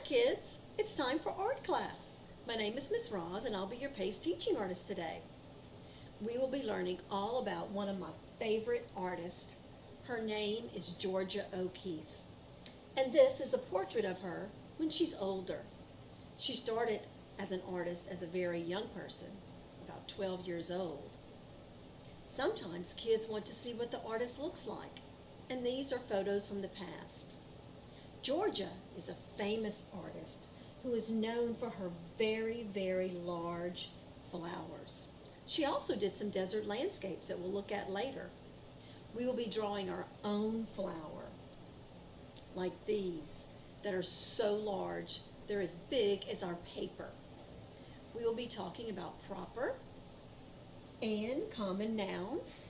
kids, it's time for art class. My name is Miss Roz and I'll be your PACE teaching artist today. We will be learning all about one of my favorite artists. Her name is Georgia O'Keeffe. And this is a portrait of her when she's older. She started as an artist as a very young person, about 12 years old. Sometimes kids want to see what the artist looks like, and these are photos from the past. Georgia is a famous artist who is known for her very, very large flowers. She also did some desert landscapes that we'll look at later. We will be drawing our own flower, like these, that are so large, they're as big as our paper. We will be talking about proper and common nouns.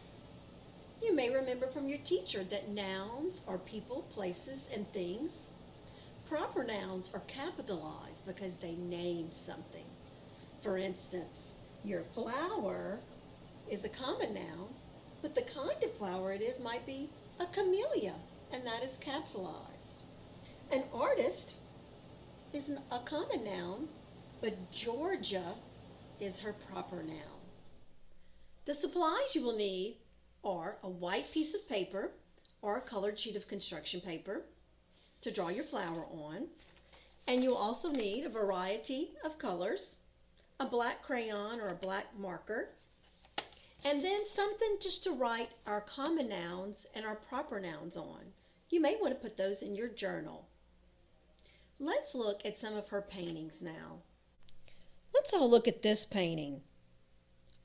You may remember from your teacher that nouns are people, places, and things. Proper nouns are capitalized because they name something. For instance, your flower is a common noun, but the kind of flower it is might be a camellia, and that is capitalized. An artist is a common noun, but Georgia is her proper noun. The supplies you will need are a white piece of paper or a colored sheet of construction paper to draw your flower on, and you'll also need a variety of colors, a black crayon or a black marker, and then something just to write our common nouns and our proper nouns on. You may want to put those in your journal. Let's look at some of her paintings now. Let's all look at this painting.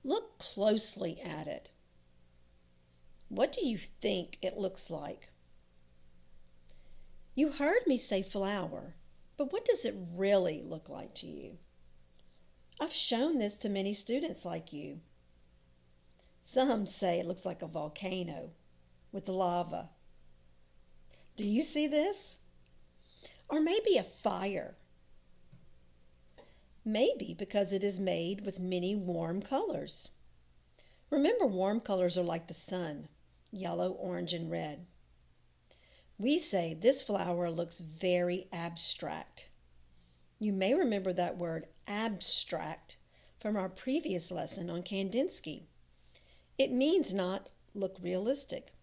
Look closely at it. What do you think it looks like? You heard me say flower, but what does it really look like to you? I've shown this to many students like you. Some say it looks like a volcano with lava. Do you see this? Or maybe a fire. Maybe because it is made with many warm colors. Remember, warm colors are like the sun, yellow, orange, and red. We say this flower looks very abstract. You may remember that word abstract from our previous lesson on Kandinsky. It means not look realistic.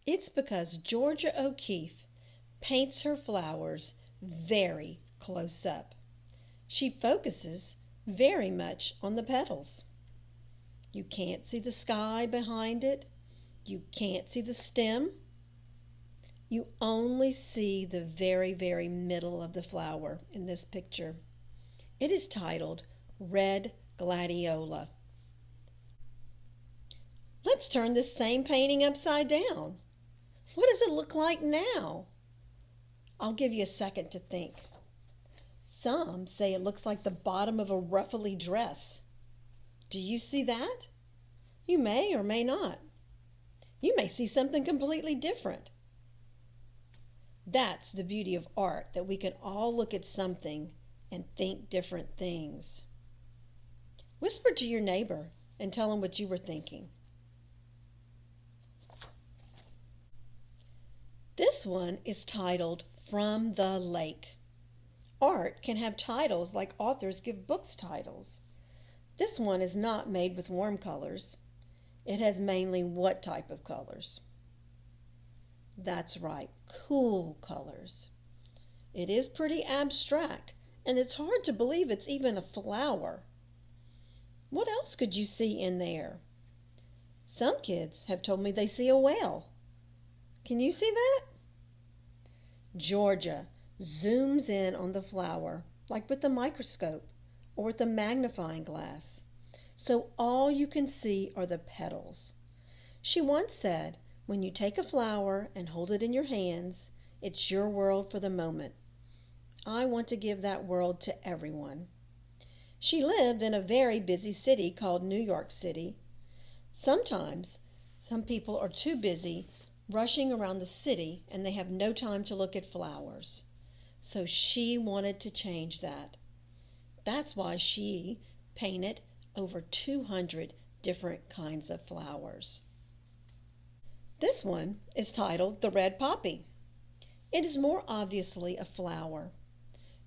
It's because Georgia O'Keeffe paints her flowers very close up. She focuses very much on the petals. You can't see the sky behind it. You can't see the stem. You only see the very, very middle of the flower in this picture. It is titled Red Gladiola. Let's turn this same painting upside down. What does it look like now? I'll give you a second to think. Some say it looks like the bottom of a ruffly dress. Do you see that? You may or may not. You may see something completely different. That's the beauty of art, that we can all look at something and think different things. Whisper to your neighbor and tell them what you were thinking. This one is titled From the Lake. Art can have titles like authors give books titles. This one is not made with warm colors. It has mainly what type of colors? That's right, cool colors. It is pretty abstract, and it's hard to believe it's even a flower. What else could you see in there? Some kids have told me they see a whale. Can you see that? Georgia zooms in on the flower, like with a microscope or with a magnifying glass, so all you can see are the petals. She once said, when you take a flower and hold it in your hands, it's your world for the moment. I want to give that world to everyone. She lived in a very busy city called New York City. Sometimes some people are too busy rushing around the city and they have no time to look at flowers. So she wanted to change that. That's why she painted over 200 different kinds of flowers. This one is titled The Red Poppy. It is more obviously a flower.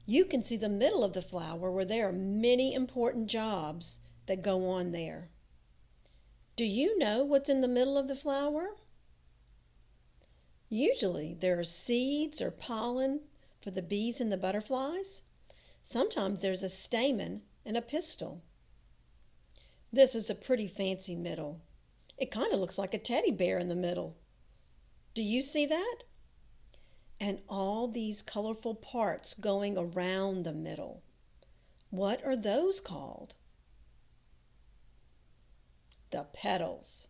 You can see the middle of the flower where there are many important jobs that go on there. Do you know what's in the middle of the flower? Usually there are seeds or pollen for the bees and the butterflies. Sometimes there's a stamen and a pistil. This is a pretty fancy middle. It kind of looks like a teddy bear in the middle. Do you see that? And all these colorful parts going around the middle. What are those called? The petals.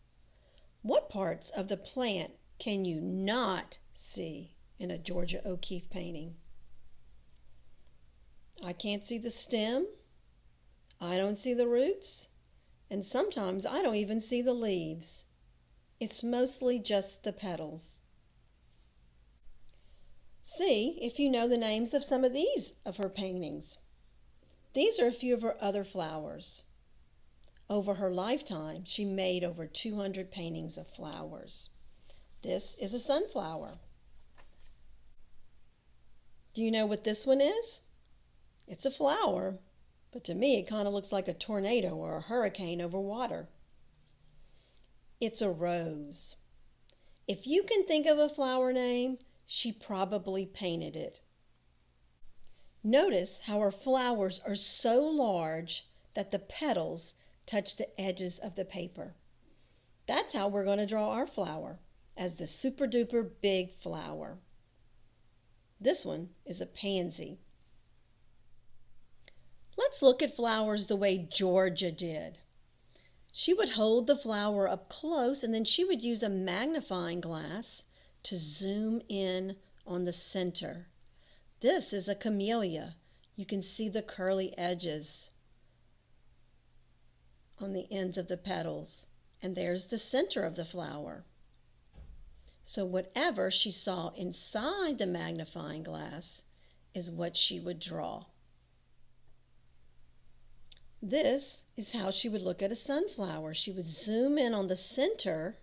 What parts of the plant can you not see in a Georgia O'Keeffe painting? I can't see the stem. I don't see the roots. And sometimes I don't even see the leaves. It's mostly just the petals. See if you know the names of some of these of her paintings. These are a few of her other flowers. Over her lifetime, she made over 200 paintings of flowers. This is a sunflower. Do you know what this one is? It's a flower, but to me it kind of looks like a tornado or a hurricane over water. It's a rose. If you can think of a flower name, she probably painted it. Notice how her flowers are so large that the petals touch the edges of the paper. That's how we're going to draw our flower, as the super duper big flower. This one is a pansy. Let's look at flowers the way Georgia did. She would hold the flower up close and then she would use a magnifying glass to zoom in on the center. This is a camellia. You can see the curly edges on the ends of the petals. And there's the center of the flower. So whatever she saw inside the magnifying glass is what she would draw. This is how she would look at a sunflower. She would zoom in on the center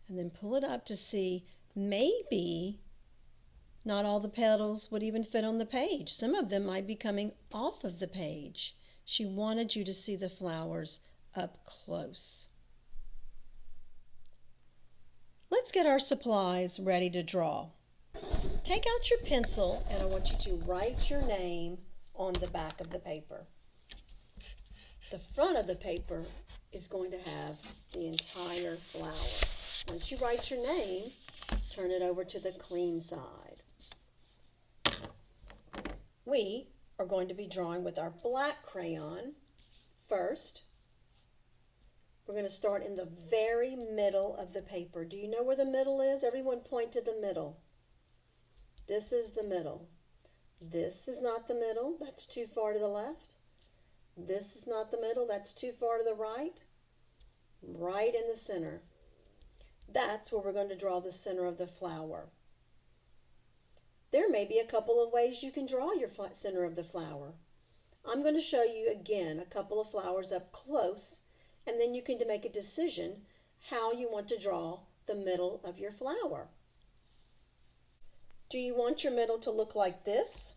and then pull it up to see maybe not all the petals would even fit on the page. Some of them might be coming off of the page. She wanted you to see the flowers up close. Let's get our supplies ready to draw. Take out your pencil and I want you to write your name on the back of the paper. The front of the paper is going to have the entire flower. Once you write your name, turn it over to the clean side. We are going to be drawing with our black crayon first. We're going to start in the very middle of the paper. Do you know where the middle is? Everyone point to the middle. This is the middle. This is not the middle. That's too far to the left. This is not the middle. That's too far to the right. Right in the center. That's where we're going to draw the center of the flower. There may be a couple of ways you can draw your center of the flower. I'm going to show you again a couple of flowers up close, and then you can make a decision how you want to draw the middle of your flower. Do you want your middle to look like this?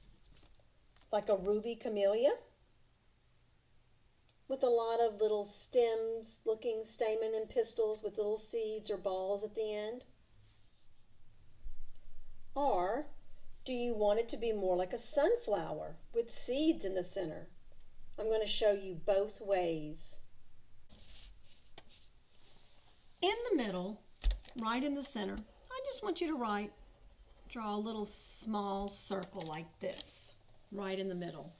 Like a ruby camellia? With a lot of little stems looking stamen and pistils with little seeds or balls at the end? Or do you want it to be more like a sunflower with seeds in the center? I'm going to show you both ways. In the middle, right in the center, I just want you to draw a little small circle like this, right in the middle.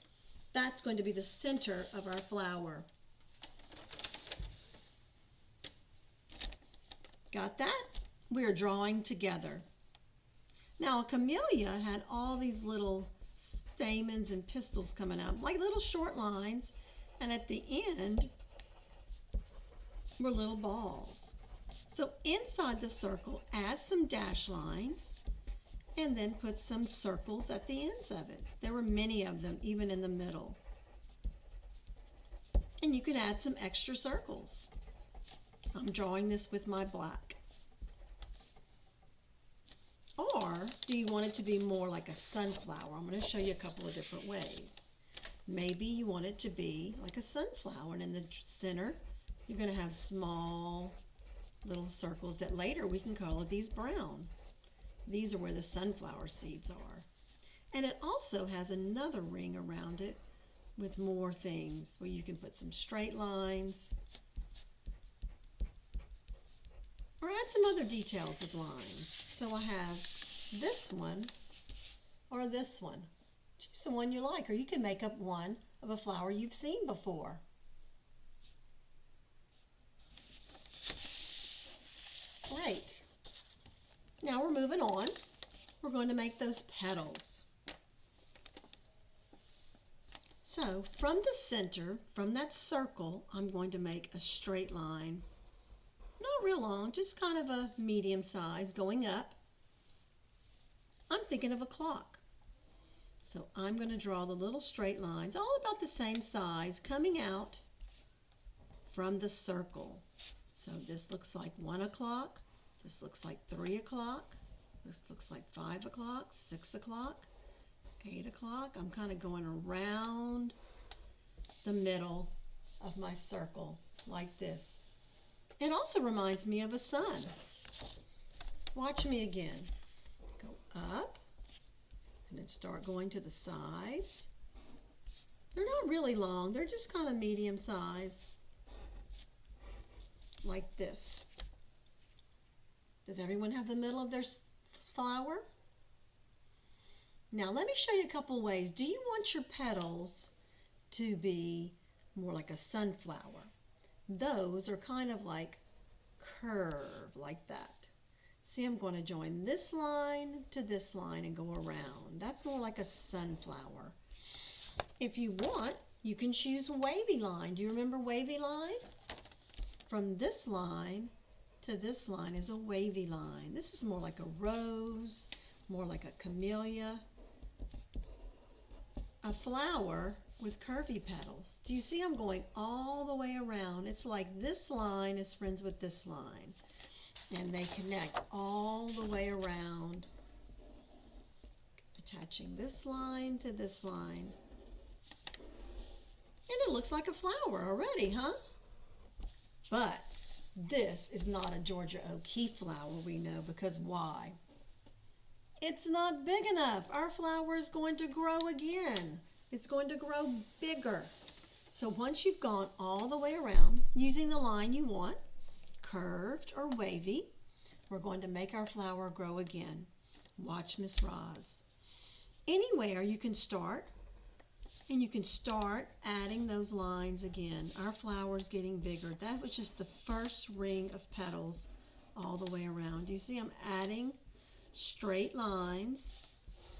That's going to be the center of our flower. Got that? We are drawing together. Now, a camellia had all these little stamens and pistils coming out, like little short lines, and at the end were little balls. So inside the circle, add some dash lines, and then put some circles at the ends of it. There were many of them, even in the middle. And you can add some extra circles. I'm drawing this with my black. Or do you want it to be more like a sunflower? I'm going to show you a couple of different ways. Maybe you want it to be like a sunflower, and in the center you're going to have small little circles that later we can color these brown. These are where the sunflower seeds are. And it also has another ring around it with more things where you can put some straight lines or add some other details with lines. So I have this one or this one. Choose the one you like, or you can make up one of a flower you've seen before. Great. Now we're moving on. We're going to make those petals. So from the center, from that circle, I'm going to make a straight line. Not real long, just kind of a medium size going up. I'm thinking of a clock. So I'm going to draw the little straight lines, all about the same size, coming out from the circle. So this looks like 1 o'clock, this looks like 3 o'clock, this looks like 5 o'clock, 6 o'clock, 8 o'clock. I'm kind of going around the middle of my circle like this. It also reminds me of a sun. Watch me again. Go up and then start going to the sides. They're not really long, they're just kind of medium size. Like this. Does everyone have the middle of their flower? Now let me show you a couple ways. Do you want your petals to be more like a sunflower? Those are kind of like curved like that. See, I'm going to join this line to this line and go around. That's more like a sunflower. If you want, you can choose wavy line. Do you remember wavy line? From this line to this line is a wavy line. This is more like a rose, more like a camellia. A flower with curvy petals. Do you see I'm going all the way around? It's like this line is friends with this line, and they connect all the way around, attaching this line to this line. And it looks like a flower already, huh? But this is not a Georgia O'Keeffe flower, we know, because why? It's not big enough. Our flower is going to grow again. It's going to grow bigger. So once you've gone all the way around, using the line you want, curved or wavy, we're going to make our flower grow again. Watch Miss Roz. Anywhere you can start, and you can start adding those lines again. Our flower is getting bigger. That was just the first ring of petals all the way around. You see I'm adding straight lines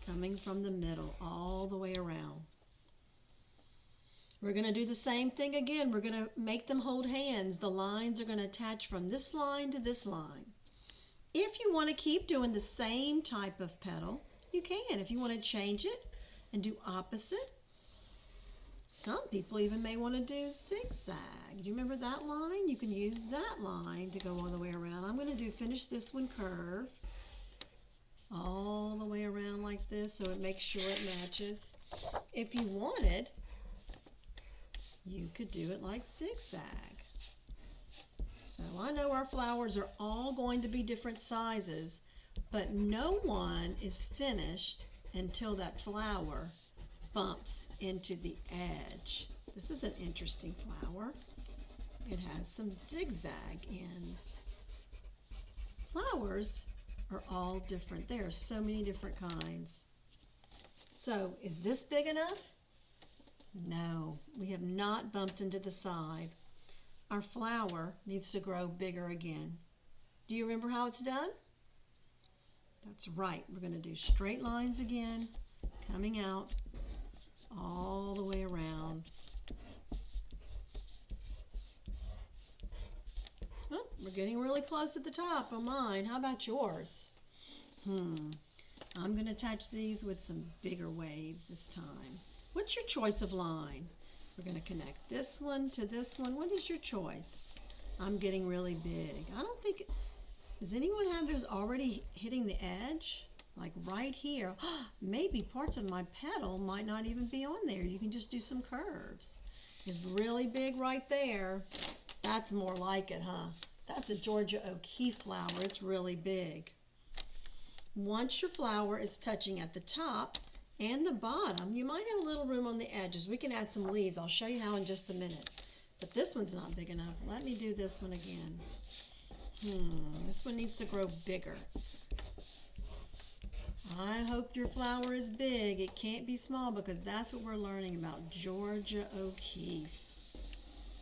coming from the middle all the way around. We're going to do the same thing again. We're going to make them hold hands. The lines are going to attach from this line to this line. If you want to keep doing the same type of petal, you can. If you want to change it and do opposite, some people even may want to do zigzag. Do you remember that line? You can use that line to go all the way around. I'm going to finish this one curved all the way around like this so it makes sure it matches. If you wanted, you could do it like zigzag. So I know our flowers are all going to be different sizes, but no one is finished until that flower bumps into the edge. This is an interesting flower. It has some zigzag ends. Flowers are all different. There are so many different kinds. So is this big enough? No, we have not bumped into the side. Our flower needs to grow bigger again. Do you remember how it's done? That's right. We're going to do straight lines again, coming out all the way around. Oh, we're getting really close at the top of mine. How about yours? I'm going to attach these with some bigger waves this time. What's your choice of line? We're going to connect this one to this one. What is your choice? I'm getting really big. I don't think, does anyone have theirs already hitting the edge? like right here. Maybe parts of my petal might not even be on there. You can just do some curves. It's really big right there. That's more like it, huh? That's a Georgia O'Keeffe flower. It's really big. Once your flower is touching at the top and the bottom, you might have a little room on the edges. We can add some leaves. I'll show you how in just a minute. But this one's not big enough. Let me do this one again. This one needs to grow bigger. I hope your flower is big. It can't be small because that's what we're learning about Georgia O'Keeffe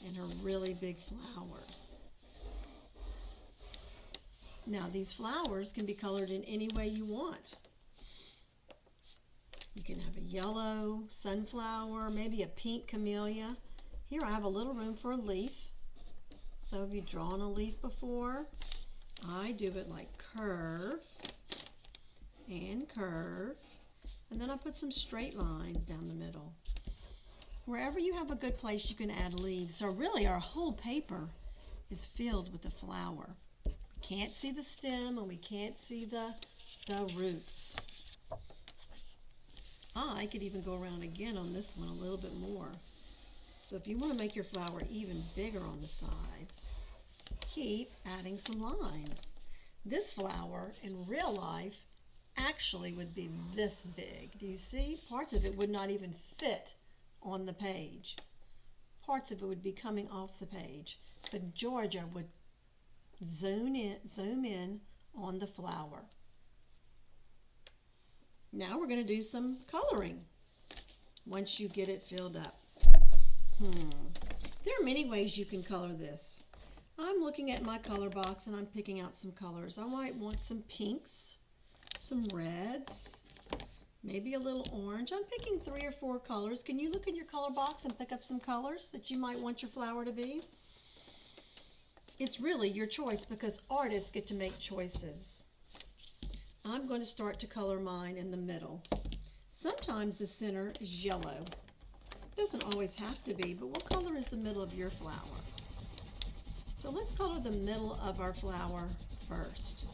and her really big flowers. Now these flowers can be colored in any way you want. You can have a yellow sunflower, maybe a pink camellia. Here I have a little room for a leaf. So have you drawn a leaf before? I do it like curve and curve, and then I put some straight lines down the middle. Wherever you have a good place, you can add leaves. So really our whole paper is filled with the flower. We can't see the stem and we can't see the roots. I could even go around again on this one a little bit more. So if you want to make your flower even bigger on the sides, keep adding some lines. This flower in real life actually would be this big. Do you see? Parts of it would not even fit on the page. Parts of it would be coming off the page. But Georgia would zoom in on the flower. Now we're going to do some coloring once you get it filled up. There are many ways you can color this. I'm looking at my color box and I'm picking out some colors. I might want some pinks, some reds, maybe a little orange. I'm picking 3 or 4 colors. Can you look in your color box and pick up some colors that you might want your flower to be? It's really your choice because artists get to make choices. I'm going to start to color mine in the middle. Sometimes the center is yellow. It doesn't always have to be, but what color is the middle of your flower? So let's color the middle of our flower first.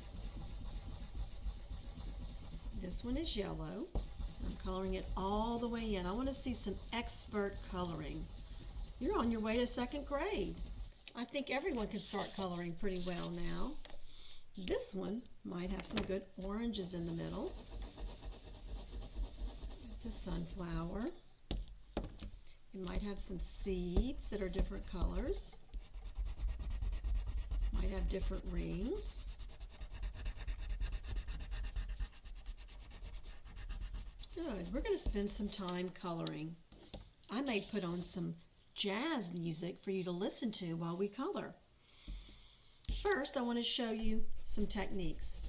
This one is yellow. I'm coloring it all the way in. I want to see some expert coloring. You're on your way to 2nd grade. I think everyone can start coloring pretty well now. This one might have some good oranges in the middle. It's a sunflower. It might have some seeds that are different colors. Might have different rings. Good. We're going to spend some time coloring. I may put on some jazz music for you to listen to while we color. First, I want to show you some techniques.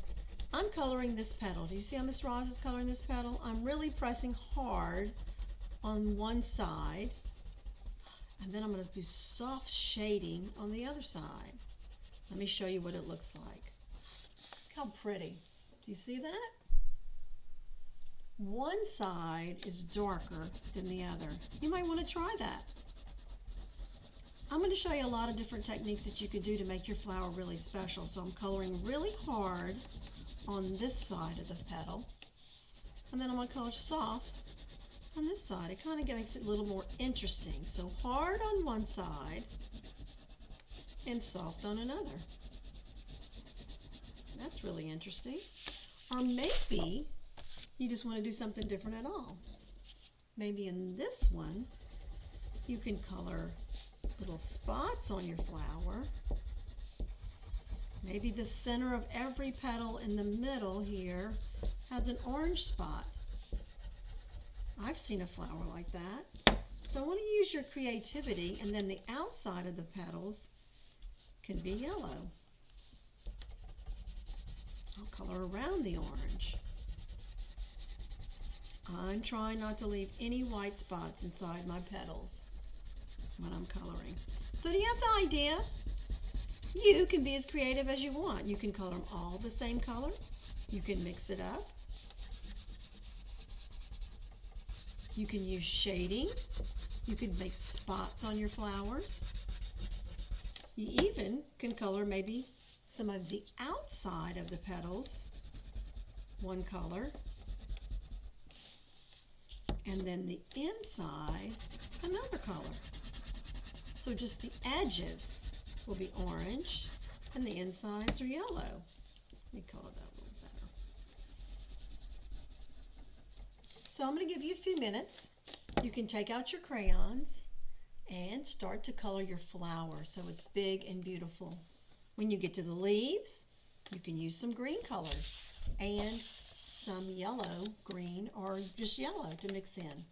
I'm coloring this petal. Do you see how Miss Roz is coloring this petal? I'm really pressing hard on one side, and then I'm going to do soft shading on the other side. Let me show you what it looks like. Look how pretty. Do you see that? One side is darker than the other. You might want to try that. I'm going to show you a lot of different techniques that you can do to make your flower really special. So I'm coloring really hard on this side of the petal. And then I'm going to color soft on this side. It kind of makes it a little more interesting. So hard on one side and soft on another. That's really interesting. Or maybe you just want to do something different at all. Maybe in this one, you can color little spots on your flower. Maybe the center of every petal in the middle here has an orange spot. I've seen a flower like that. So I want to use your creativity, and then the outside of the petals can be yellow. I'll color around the orange. I'm trying not to leave any white spots inside my petals when I'm coloring. So do you have the idea? You can be as creative as you want. You can color them all the same color. You can mix it up. You can use shading. You can make spots on your flowers. You even can color maybe some of the outside of the petals one color. And then the inside, another color. So just the edges will be orange and the insides are yellow. Let me color that a little better. So I'm going to give you a few minutes. You can take out your crayons and start to color your flower so it's big and beautiful. When you get to the leaves, you can use some green colors and some yellow, green, or just yellow to mix in.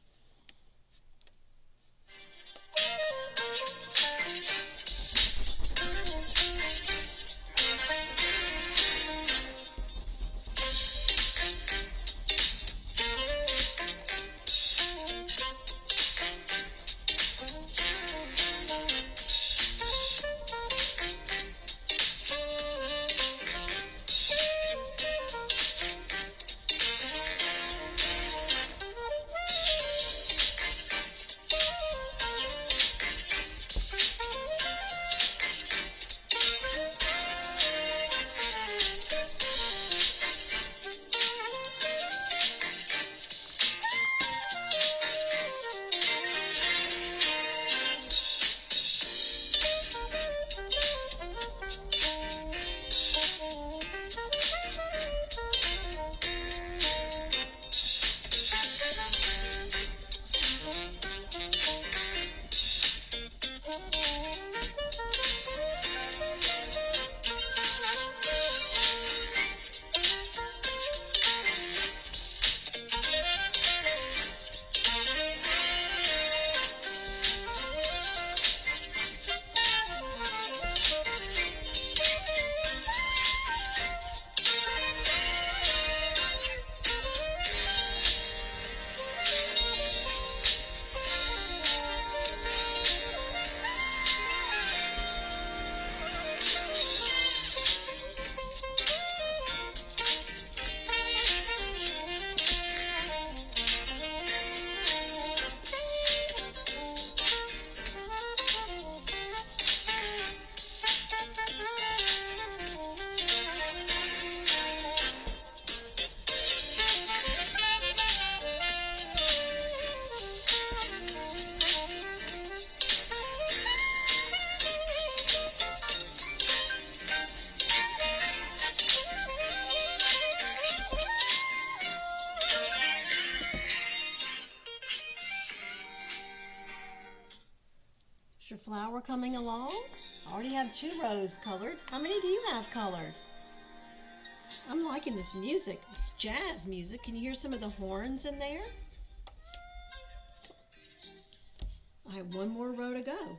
Is your flower coming along? I already have 2 rows colored. How many do you have colored? I'm liking this music. It's jazz music. Can you hear some of the horns in there? I have 1 more row to go.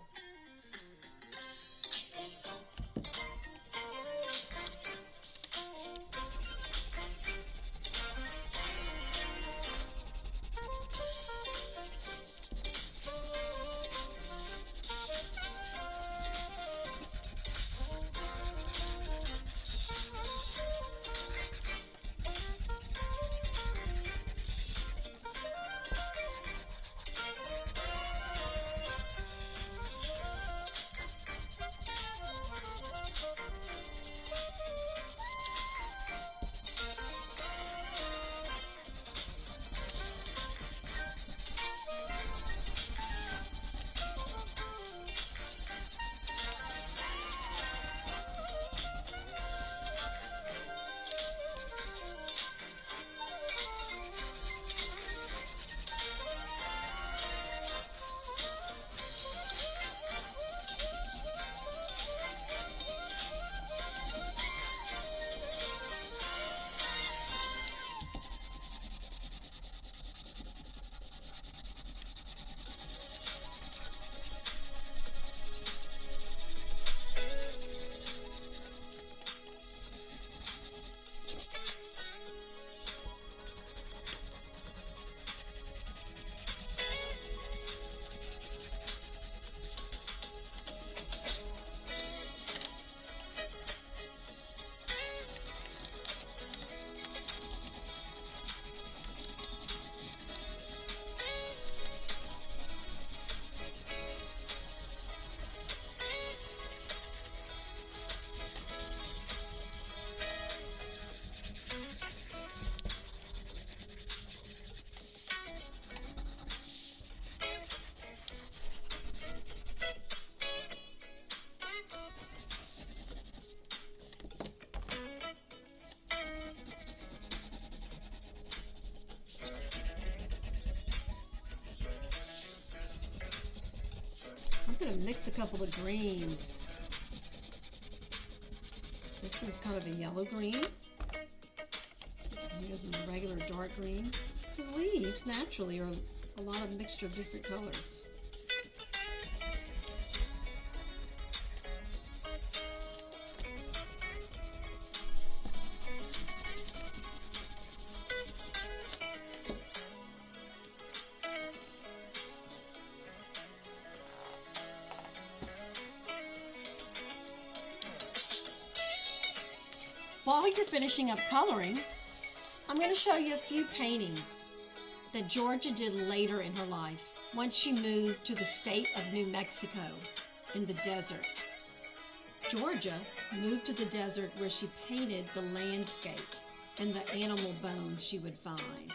mix a couple of greens. This one's kind of a yellow green. And here's a regular dark green. These leaves naturally are a lot of mixture of different colors. While you're finishing up coloring, I'm going to show you a few paintings that Georgia did later in her life, once she moved to the state of New Mexico in the desert. Georgia moved to the desert where she painted the landscape and the animal bones she would find.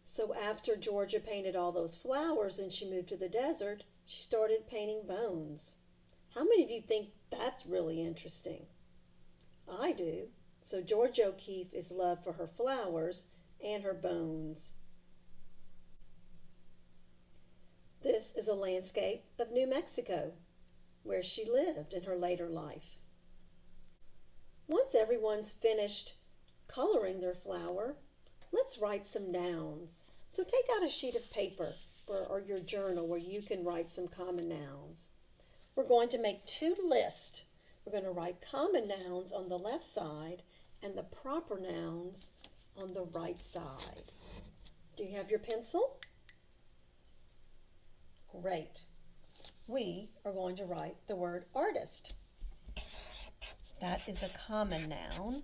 So after Georgia painted all those flowers and she moved to the desert, she started painting bones. How many of you think that's really interesting? I do. So Georgia O'Keeffe is loved for her flowers and her bones. This is a landscape of New Mexico, where she lived in her later life. Once everyone's finished coloring their flower, let's write some nouns. So take out a sheet of paper or your journal where you can write some common nouns. We're going to make two lists. We're going to write common nouns on the left side and the proper nouns on the right side. Do you have your pencil? Great. We are going to write the word artist. That is a common noun,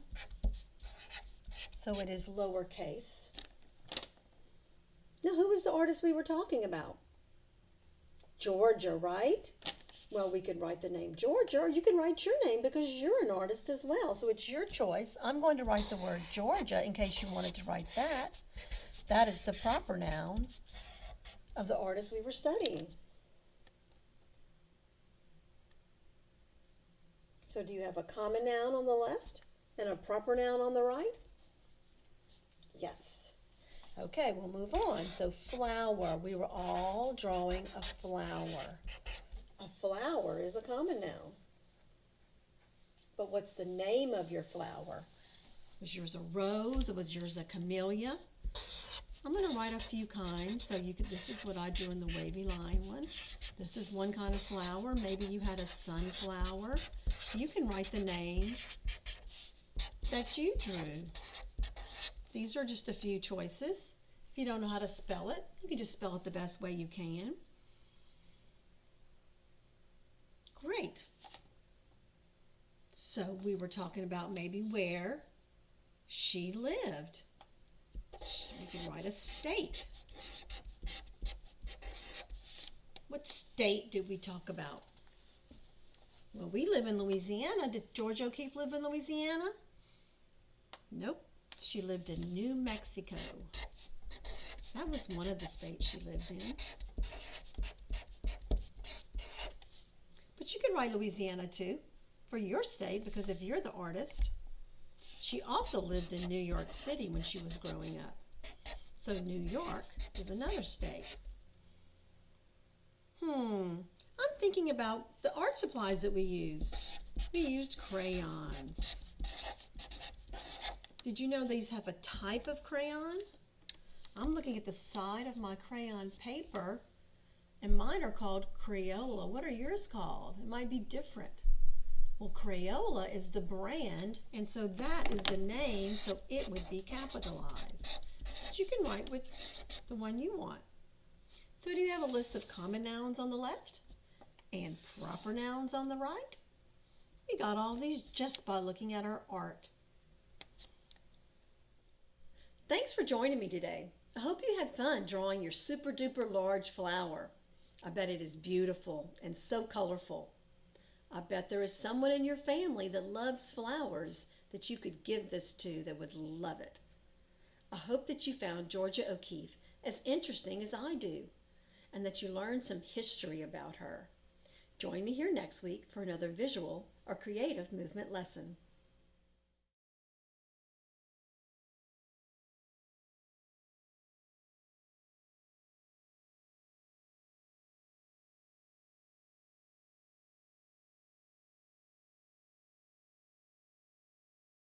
so it is lowercase. Now, who was the artist we were talking about? Georgia, right? Well, we could write the name Georgia, or you can write your name because you're an artist as well. So it's your choice. I'm going to write the word Georgia in case you wanted to write that. That is the proper noun of the artist we were studying. So do you have a common noun on the left and a proper noun on the right? Yes. Okay, we'll move on. So flower. We were all drawing a flower. A flower is a common noun. But what's the name of your flower? Was yours a rose or was yours a camellia? I'm going to write a few kinds. So this is what I do in the wavy line one. This is one kind of flower. Maybe you had a sunflower. You can write the name that you drew. These are just a few choices. If you don't know how to spell it, you can just spell it the best way you can. Great. So we were talking about maybe where she lived. We can write a state. What state did we talk about? Well, we live in Louisiana. Did Georgia O'Keeffe live in Louisiana? Nope. She lived in New Mexico. That was one of the states she lived in. But you can write Louisiana too for your state because if you're the artist. She also lived in New York City when she was growing up. So New York is another state. I'm thinking about the art supplies that we used. We used crayons. Did you know these have a type of crayon? I'm looking at the side of my crayon paper, and mine are called Crayola. What are yours called? It might be different. Well, Crayola is the brand, and so that is the name, so it would be capitalized. But you can write with the one you want. So do you have a list of common nouns on the left and proper nouns on the right? We got all these just by looking at our art. Thanks for joining me today. I hope you had fun drawing your super duper large flower. I bet it is beautiful and so colorful. I bet there is someone in your family that loves flowers that you could give this to that would love it. I hope that you found Georgia O'Keeffe as interesting as I do and that you learned some history about her. Join me here next week for another visual or creative movement lesson.